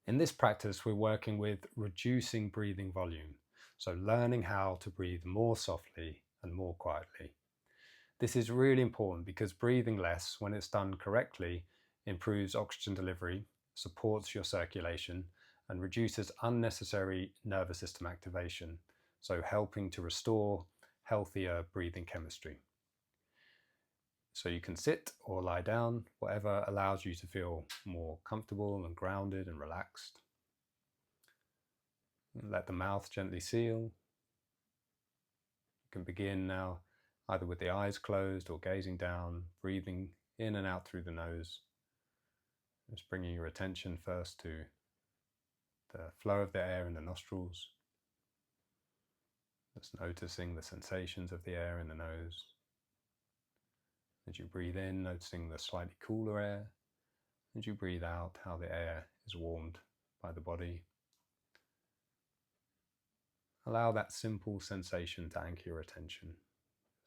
In this practice, we're working with reducing breathing volume, so learning how to breathe more softly and more quietly. This is really important because breathing less, when it's done correctly, improves oxygen delivery, supports your circulation, and reduces unnecessary nervous system activation, so helping to restore healthier breathing chemistry. So you can sit or lie down, whatever allows you to feel more comfortable and grounded and relaxed. Let the mouth gently seal. You can begin now either with the eyes closed or gazing down, breathing in and out through the nose. Just bringing your attention first to the flow of the air in the nostrils. Just noticing the sensations of the air in the nose. As you breathe in, noticing the slightly cooler air. As you breathe out, how the air is warmed by the body. Allow that simple sensation to anchor your attention.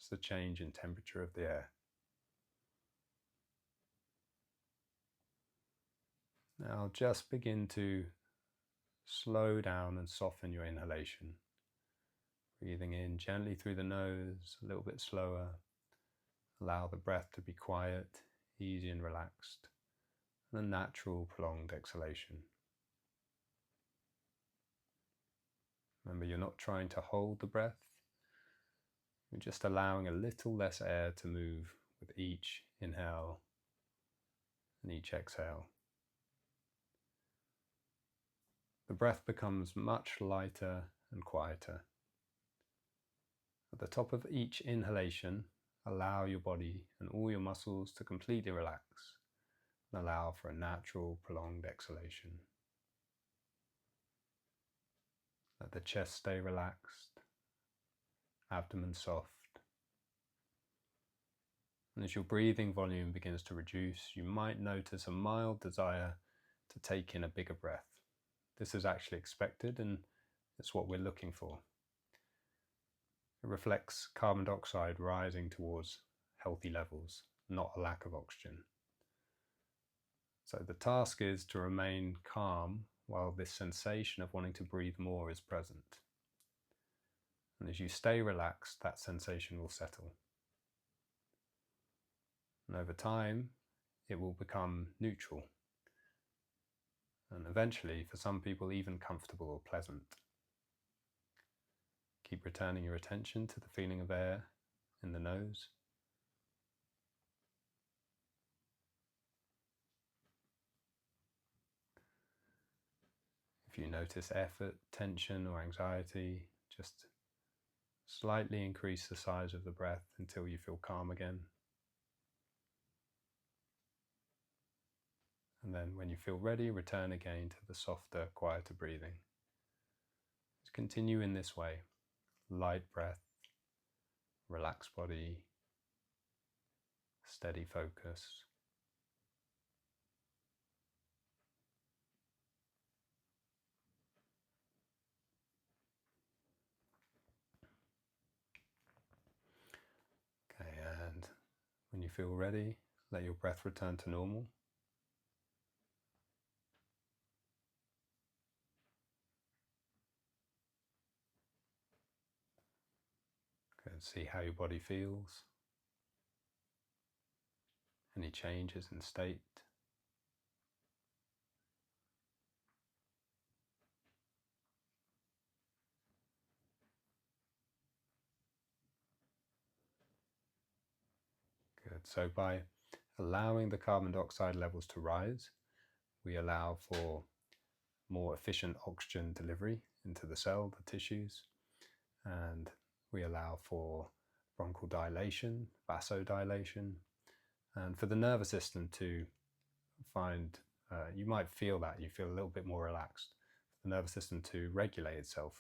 It's the change in temperature of the air. Now just begin to slow down and soften your inhalation. Breathing in gently through the nose, a little bit slower. Allow the breath to be quiet, easy and relaxed, and a natural prolonged exhalation. Remember, you're not trying to hold the breath. You're just allowing a little less air to move with each inhale and each exhale. The breath becomes much lighter and quieter. At the top of each inhalation, allow your body and all your muscles to completely relax and allow for a natural, prolonged exhalation. Let the chest stay relaxed, abdomen soft. And as your breathing volume begins to reduce, you might notice a mild desire to take in a bigger breath. This is actually expected, and it's what we're looking for. It reflects carbon dioxide rising towards healthy levels, not a lack of oxygen. So the task is to remain calm while this sensation of wanting to breathe more is present. And as you stay relaxed, that sensation will settle. And over time, it will become neutral. And eventually, for some people, even comfortable or pleasant. Keep returning your attention to the feeling of air in the nose. If you notice effort, tension, or anxiety, just slightly increase the size of the breath until you feel calm again. And then when you feel ready, return again to the softer, quieter breathing. Just continue in this way. Light breath, relaxed body, steady focus. Okay, and when you feel ready, let your breath return to normal. Go and see how your body feels. Any changes in state. Good. So by allowing the carbon dioxide levels to rise, we allow for more efficient oxygen delivery into the cell, the tissues, and we allow for bronchial dilation, vasodilation, and for the nervous system to find, you might feel that, you feel a little bit more relaxed, the nervous system to regulate itself